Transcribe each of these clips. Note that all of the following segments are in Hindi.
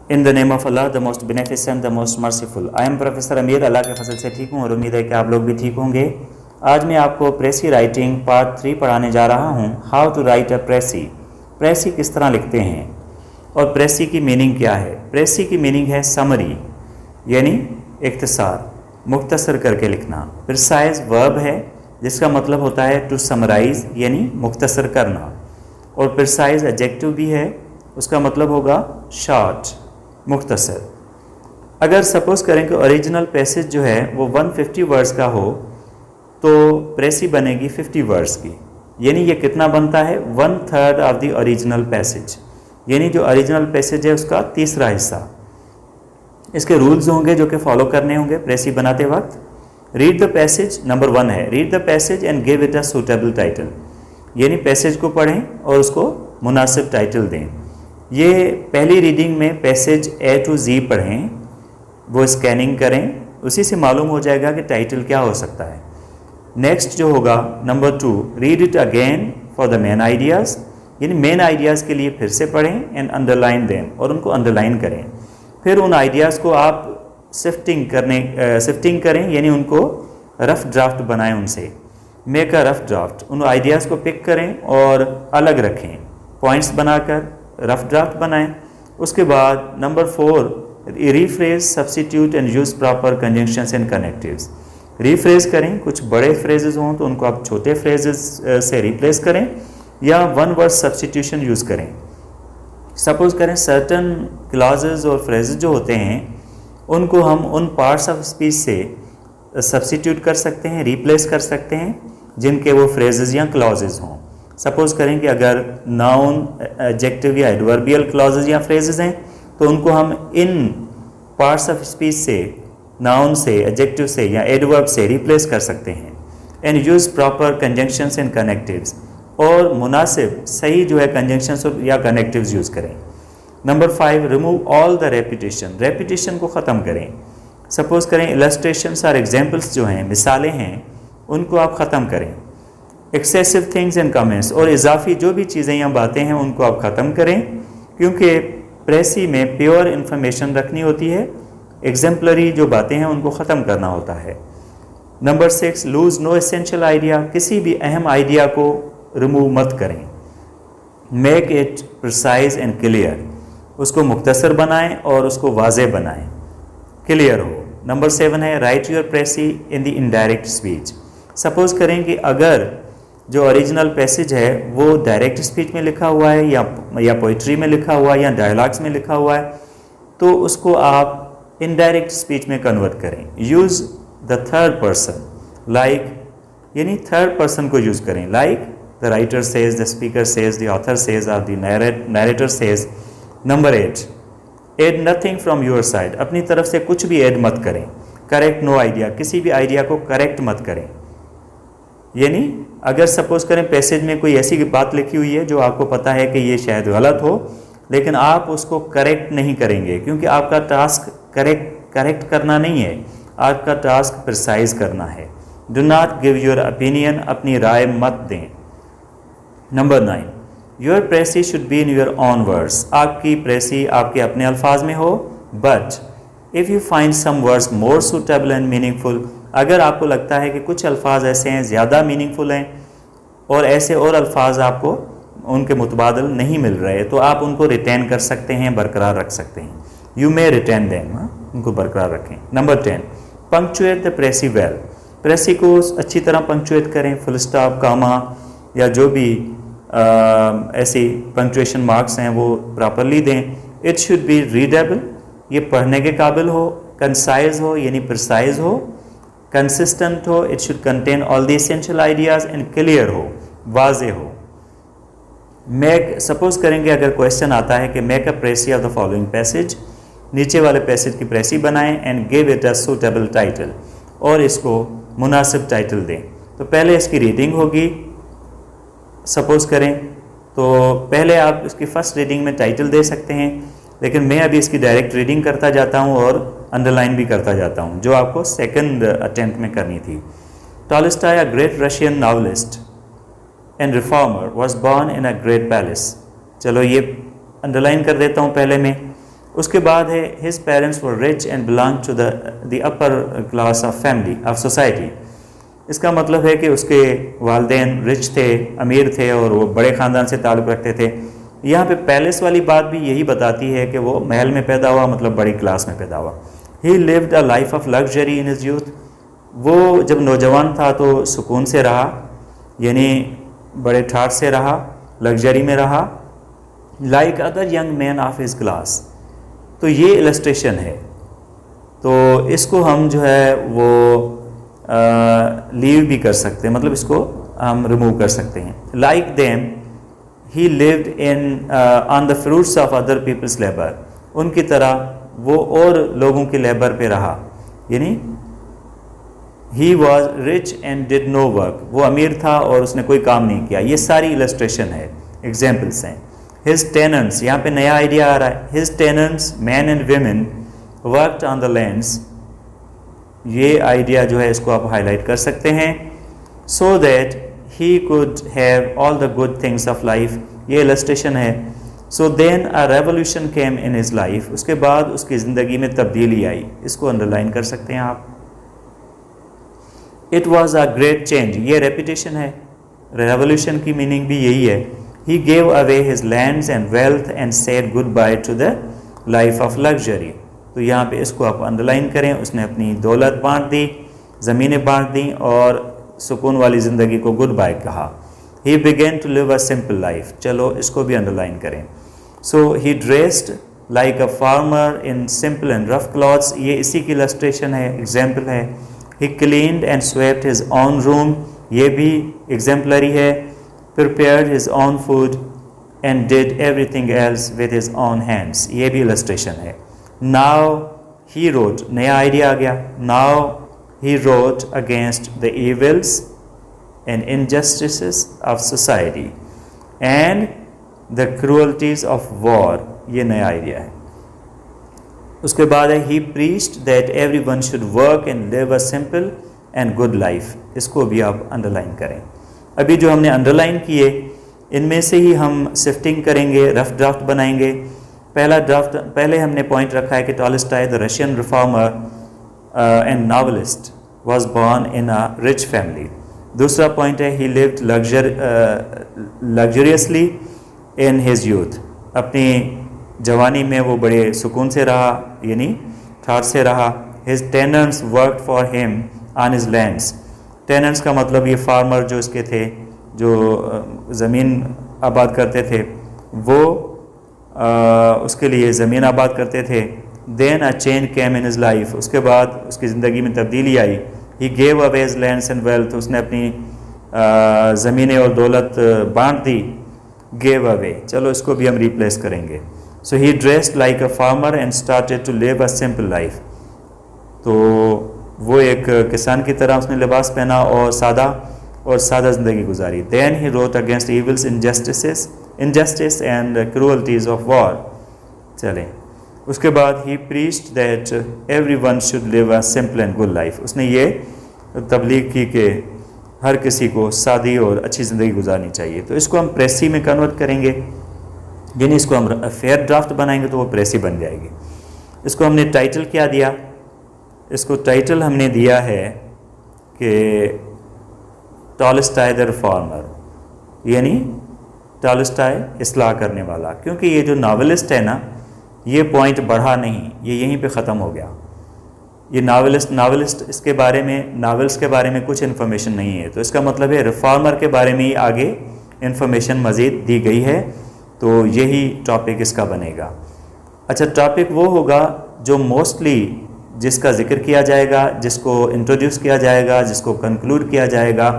In the name of Allah the most beneficent the most merciful. I am professor Amir, Allah के फजल से ठीक हूँ और उम्मीद है कि आप लोग भी ठीक होंगे। आज मैं आपको प्रेसी राइटिंग पार्ट 3 पढ़ाने जा रहा हूँ। हाउ टू राइट अ प्रेसी, प्रेसी किस तरह लिखते हैं और प्रेसी की मीनिंग क्या है। प्रेसी की मीनिंग है समरी, यानी इख्तिसार, मुख्तसर करके लिखना। प्रिसाइज वर्ब है जिसका मतलब होता है टू समराइज, यानी मुख्तसर करना। और प्रिसाइज एडजेक्टिव भी है, उसका मतलब होगा शॉर्ट, मुख्तसर। अगर सपोज़ करें कि ओरिजिनल पैसेज जो है वो 150 वर्ड्स का हो तो प्रेसी बनेगी 50 वर्ड्स की, यानी ये कितना बनता है 1/3 ऑफ द ओरिजिनल पैसेज, यानी जो ओरिजिनल पैसेज है उसका तीसरा हिस्सा। इसके रूल्स होंगे जो कि फॉलो करने होंगे प्रेसी बनाते वक्त। रीड द पैसेज, नंबर 1 है read the passage and give it a suitable title, यानी पैसेज को पढ़ें और उसको मुनासिब टाइटल दें। ये पहली रीडिंग में पैसेज A to Z पढ़ें, वो स्कैनिंग करें, उसी से मालूम हो जाएगा कि टाइटल क्या हो सकता है। नेक्स्ट जो होगा number 2, read it again for the main ideas, यानी मेन आइडियाज़ के लिए फिर से पढ़ें एंड अंडरलाइन दें, और उनको अंडरलाइन करें। फिर उन आइडियाज़ को आप शिफ्टिंग करें, यानी उनको रफ ड्राफ्ट बनाएं उनसे। मेक अ रफ ड्राफ्ट, उन आइडियाज़ को पिक करें और अलग रखें, पॉइंट्स बनाकर रफ ड्राफ्ट बनाएं। उसके बाद number 4, rephrase, substitute and use proper conjunctions and connectives. Rephrase करें, कुछ बड़े फ्रेजेस हों तो उनको आप छोटे फ्रेजेस से रिप्लेस करें या वन वर्ड सब्स्टिट्यूशन यूज़ करें। सपोज़ करें सर्टन क्लॉजेज और फ्रेजेस जो होते हैं उनको हम उन पार्ट्स ऑफ स्पीच से सब्स्टिट्यूट कर सकते हैं, रिप्लेस कर सकते हैं जिनके वो फ्रेजेस या क्लॉजेज हों। सपोज़ करें कि अगर नाउन, एडजेक्टिव या एडवर्बियल क्लॉजेज या फ्रेजेस हैं तो उनको हम इन पार्ट्स ऑफ स्पीच से, नाउन से, एडजेक्टिव से या एडवर्ब से रिप्लेस कर सकते हैं। And use proper conjunctions and connectives, और मुनासिब सही जो है कंजंक्शंस या कनेक्टिव्स यूज़ करें। Number 5, remove all the repetition, repetition को ख़त्म करें। सपोज़ करें इलस्ट्रेशंस और एग्जाम्पल्स जो हैं, मिसालें हैं, उनको आप ख़त्म करें। एक्सेसिव थिंग्स एंड कमेंट्स, और इजाफी जो भी चीज़ें या बातें हैं उनको आप ख़त्म करें, क्योंकि प्रेसी में प्योर इन्फॉर्मेशन रखनी होती है, एग्जाम्पलरी जो बातें हैं उनको ख़त्म करना होता है। Number 6, lose no essential idea, किसी भी अहम आइडिया को रिमूव मत करें। Make it precise and clear, उसको मुख्तसर बनाएं और उसको वाज़ेह बनाएं, क्लियर हो। नंबर 7 है write your precis in the indirect speech. Suppose करें कि अगर जो ओरिजिनल पैसेज है वो डायरेक्ट स्पीच में लिखा हुआ है या पोइट्री में लिखा हुआ है या डायलॉग्स में लिखा हुआ है, तो उसको आप इनडायरेक्ट स्पीच में कन्वर्ट करें। Use the third person, like, यानी थर्ड पर्सन को यूज़ करें, like the writer says, the speaker says, the author says और the narrator says. Number 8, add nothing from your side, अपनी तरफ से कुछ भी ऐड मत करें। करेक्ट नो आइडिया, किसी भी आइडिया को करेक्ट मत करें, यानी अगर सपोज़ करें पैसेज में कोई ऐसी बात लिखी हुई है जो आपको पता है कि ये शायद गलत हो, लेकिन आप उसको करेक्ट नहीं करेंगे, क्योंकि आपका टास्क करेक्ट करना नहीं है, आपका टास्क प्रिसाइज करना है। Do not give your opinion, अपनी राय मत दें। Number 9, your precis should be in your own words, आपकी प्रेसी आपके अपने अल्फाज में हो। But if you find some words more suitable and meaningful, अगर आपको लगता है कि कुछ अल्फाज ऐसे हैं ज़्यादा मीनिंगफुल हैं और ऐसे और अल्फाज आपको उनके मुतबादल नहीं मिल रहे, तो आप उनको रिटेन कर सकते हैं, बरकरार रख सकते हैं। यू मे रिटेन देम, उनको बरकरार रखें। नंबर 10, पंक्चुएट द प्रेसी वेल, प्रेसी को अच्छी तरह पंक्चुएट करें, फुल स्टॉप, कामा या जो भी ऐसी पंक्चुएशन मार्क्स हैं वो प्रॉपरली दें। इट शुड बी रीडेबल, ये पढ़ने के काबिल हो। कंसाइज हो, यानी प्रिसाइज हो। कंसिस्टेंट हो, it should contain all the essential ideas and clear हो, वाज़ेह हो। मेक, सपोज करेंगे अगर क्वेश्चन आता है कि make a precis of the following passage, नीचे वाले पैसेज की प्रेसी बनाएं and give it a suitable title, और इसको मुनासिब टाइटल दें। तो पहले इसकी रीडिंग होगी, सपोज़ करें तो पहले आप इसकी फ़र्स्ट रीडिंग में टाइटल दे सकते हैं, लेकिन मैं अभी इसकी डायरेक्ट रीडिंग करता जाता हूँ और अंडरलाइन भी करता जाता हूँ, जो आपको सेकंड अटेम्प्ट में करनी थी। Tolstoy, a great Russian novelist and reformer, was born in a great palace. चलो ये अंडरलाइन कर देता हूँ पहले में। उसके बाद है his parents were rich and belong to the upper class of family of society. इसका मतलब है कि उसके वालिदैन रिच थे, अमीर थे और वो बड़े ख़ानदान से ताल्लुक़ रखते थे। यहाँ पे पैलेस वाली बात भी यही बताती है कि वो महल में पैदा हुआ, मतलब बड़ी क्लास में पैदा हुआ। ही lived a life of luxury in his youth. वो जब नौजवान था तो सुकून से रहा, यानी बड़े ठाठ से रहा, लग्जरी में रहा, like other young man of his class. तो ये इलस्ट्रेशन है, तो इसको हम जो है वो लीव भी कर सकते हैं, मतलब इसको हम रिमूव कर सकते हैं। Like them he lived in on the fruits of other people's labour. उनकी तरह वो और लोगों के लेबर पे रहा, यानी he was rich and did no work. वो अमीर था और उसने कोई काम नहीं किया। ये सारी इलस्ट्रेशन है, एग्जाम्पल्स हैं। हिज टेनेंट्स, यहाँ पे नया आइडिया आ रहा है। His tenants man and women worked on the lands. ये आइडिया जो है इसको आप हाईलाइट कर सकते हैं। So that he could have all the good things of life. ये इलस्ट्रेशन है। So then a revolution came in his life. उसके बाद उसकी ज़िंदगी में तब्दीली आई। इसको अंडरलाइन कर सकते हैं आप। It was a great change. ये रेपिटेशन है, रेवोल्यूशन की मीनिंग भी यही है। ही gave away his lands and wealth and said good by two the life of luxury. तो यहाँ पे इसको आप अंडरलाइन करें। उसने अपनी दौलत बांट दी, ज़मीनें बांट दी और सुकून वाली ज़िंदगी को गुड बाय कहा। He began to live a simple life. चलो इसको भी अंडरलाइन करें। So he dressed like a farmer in simple and rough clothes. ये इसी की इलस्ट्रेशन है, एग्जाम्पल है। He cleaned and swept his own room. ये भी एग्जाम्पलरी है। Prepared his own food and did everything else with his own hands. ये भी इलस्ट्रेशन है। नाउ ही रोट, नया आइडिया आ गया। Now he wrote against the evils and injustices of society and the cruelties of war. ये नया आइडिया है। उसके बाद है he preached that everyone should work and live a simple and good life. इसको भी आप अंडरलाइन करें। अभी जो हमने अंडरलाइन किए इनमें से ही हम शिफ्टिंग करेंगे, रफ ड्राफ्ट बनाएंगे। पहला ड्राफ्ट, पहले हमने पॉइंट रखा है कि Tolstoy the Russian reformer and novelist was born in a rich family. दूसरा पॉइंट है he lived luxuriously in his youth. अपनी जवानी में वो बड़े सुकून से रहा, यानी ठाठ से रहा। His tenants worked for him on his lands. Tenants का मतलब ये फार्मर जो इसके थे, जो ज़मीन आबाद करते थे, वो उसके लिए ज़मीन आबाद करते थे। Then a change came in his life. उसके बाद उसकी ज़िंदगी में तब्दीली आई। He gave away his lands and wealth. उसने अपनी ज़मीनें और दौलत बांट दी। गेव अवे, चलो इसको भी हम रिप्लेस करेंगे। So he dressed like a farmer and started to live a simple life. तो वो एक किसान की तरह उसने लिबास पहना और सादा ज़िंदगी गुजारी। Then he wrote against evils injustice and cruelties of war. चलें, उसके बाद he preached that everyone should live a simple and good life. उसने ये तबलीग की कि हर किसी को सादी और अच्छी ज़िंदगी गुजारनी चाहिए। तो इसको हम प्रेसी में कन्वर्ट करेंगे, यानी इसको हम फेयर ड्राफ्ट बनाएंगे तो वो प्रेसी बन जाएगी। इसको हमने टाइटल क्या दिया? इसको टाइटल हमने दिया है कि टॉलस्टॉय द रिफॉर्मर, यानी टॉलस्टॉय इस्लाह करने वाला। क्योंकि ये जो नावलिस्ट है ना, ये पॉइंट बढ़ा नहीं, ये यहीं पे ख़त्म हो गया। ये नावलिस्ट इसके बारे में, नावल्स के बारे में कुछ इन्फॉर्मेशन नहीं है। तो इसका मतलब है रिफॉर्मर के बारे में ही आगे इन्फॉर्मेशन मज़ीद दी गई है। तो यही टॉपिक इसका बनेगा। अच्छा, टॉपिक वो होगा जो मोस्टली जिसका जिक्र किया जाएगा, जिसको इंट्रोड्यूस किया जाएगा, जिसको कंक्लूड किया जाएगा,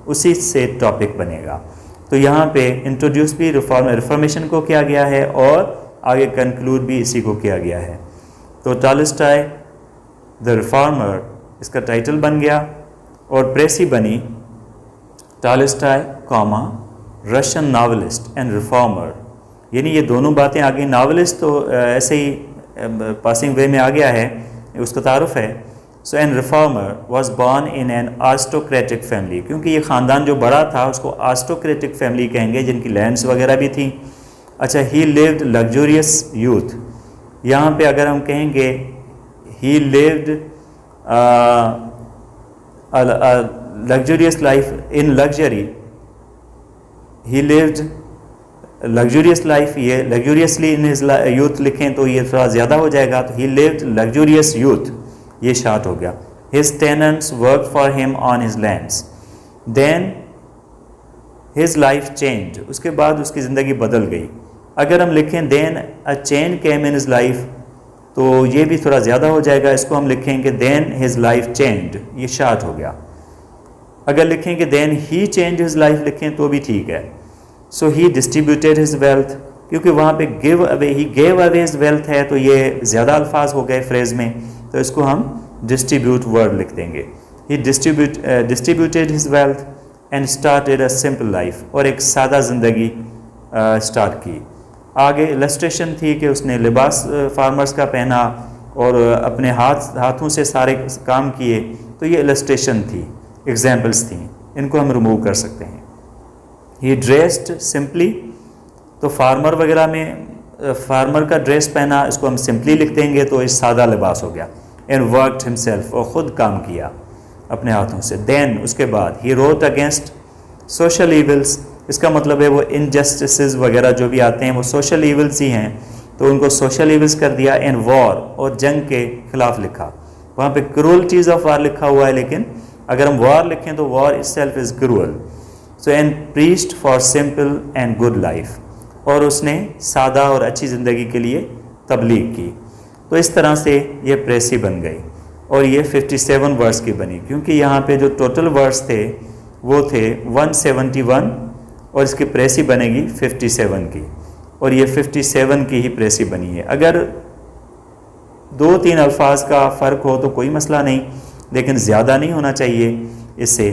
उसी से टॉपिक बनेगा। तो यहाँ पे इंट्रोड्यूस भी रिफॉर्मेशन को किया गया है और आगे कंक्लूड भी इसी को किया गया है। तो टॉलस्टॉय द रिफॉर्मर इसका टाइटल बन गया और प्रेसी बनी Tolstoy comma Russian novelist and reformer. यानी ये दोनों बातें आ गई। नावलिस्ट तो ऐसे ही पासिंग वे में आ गया है, उसका तारुफ है। So an reformer was born in an aristocratic family. क्योंकि ये ख़ानदान जो बड़ा था उसको आर्स्टोक्रेटिक फैमिली कहेंगे, जिनकी लैंड्स वगैरह भी थी। अच्छा, ही लिव्ड लग्जूरियस यूथ। यहाँ पे अगर हम कहेंगे he lived a luxurious life in luxury, he lived luxurious life, ये luxuriously in his youth लिखें तो ये थोड़ा ज़्यादा हो जाएगा, तो he lived luxurious youth, ये शार्ट हो गया. His tenants worked for him on his lands. Then his life changed, उसके बाद उसकी ज़िंदगी बदल गई. अगर हम लिखें then a change came in his life, तो ये भी थोड़ा ज़्यादा हो जाएगा. इसको हम लिखेंगे then his life changed, ये शार्ट हो गया. अगर लिखेंगे then he changed his life लिखें तो भी ठीक है. So he distributed his wealth, क्योंकि वहाँ पे give away, he gave away his wealth है तो ये ज़्यादा अल्फाज हो गए फ्रेज़ में, तो इसको हम distribute वर्ड लिख देंगे. He distributed his wealth and started a simple life, और एक सादा ज़िंदगी स्टार्ट की. आगे इलस्ट्रेशन थी कि उसने लिबास फार्मर्स का पहना और अपने हाथों से सारे काम किए, तो ये इलस्ट्रेशन थी, एग्जाम्पल्स थी, इनको हम रिमूव कर सकते हैं. ही ड्रेस्ड सिंपली, तो फार्मर वगैरह में फार्मर का ड्रेस पहना, इसको हम सिंपली लिख देंगे तो इस सादा लिबास हो गया. एंड वर्कड हिमसेल्फ, और ख़ुद काम किया अपने हाथों से. देन उसके बाद ही रोट अगेंस्ट सोशल ईविल्स, इसका मतलब है वो इनजस्टिसेस वगैरह जो भी आते हैं वो सोशल ईविल्स ही हैं, तो उनको सोशल ईविल्स कर दिया. एंड वॉर, और जंग के खिलाफ लिखा. वहाँ पे क्रूअल्टीज़ ऑफ वार लिखा हुआ है, लेकिन अगर हम वॉर लिखें तो war itself is cruel. So and preached for simple and good life, और उसने सादा और अच्छी ज़िंदगी के लिए तबलीग की. तो इस तरह से ये प्रेसी बन गई, और ये 57 वर्स की बनी, क्योंकि यहाँ पे जो टोटल वर्स थे वो थे 171, और इसकी प्रेसी बनेगी 57 की, और ये 57 की ही प्रेसी बनी है. अगर 2-3 अल्फाज का फ़र्क हो तो कोई मसला नहीं, लेकिन ज़्यादा नहीं होना चाहिए इससे.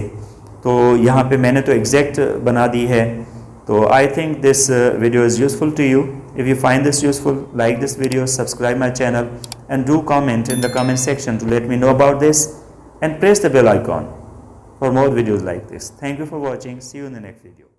तो यहाँ पे मैंने तो एग्जैक्ट बना दी है. तो I think this video is useful to you. If you find this useful, like this video, subscribe my channel, and do comment in the comment section to let me know about this, and press the bell icon for more videos like this. Thank you for watching. See you in the next video.